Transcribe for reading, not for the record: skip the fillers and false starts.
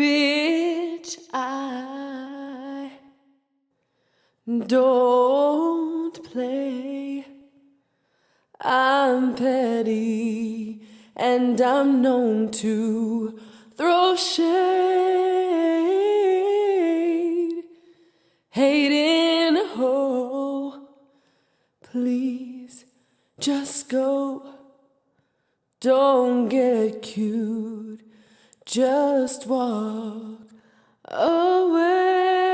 Bitch, I don't play. I'm petty and I'm known to throw shade. Hating a hoe, please just go. Don't get cute, just walk away.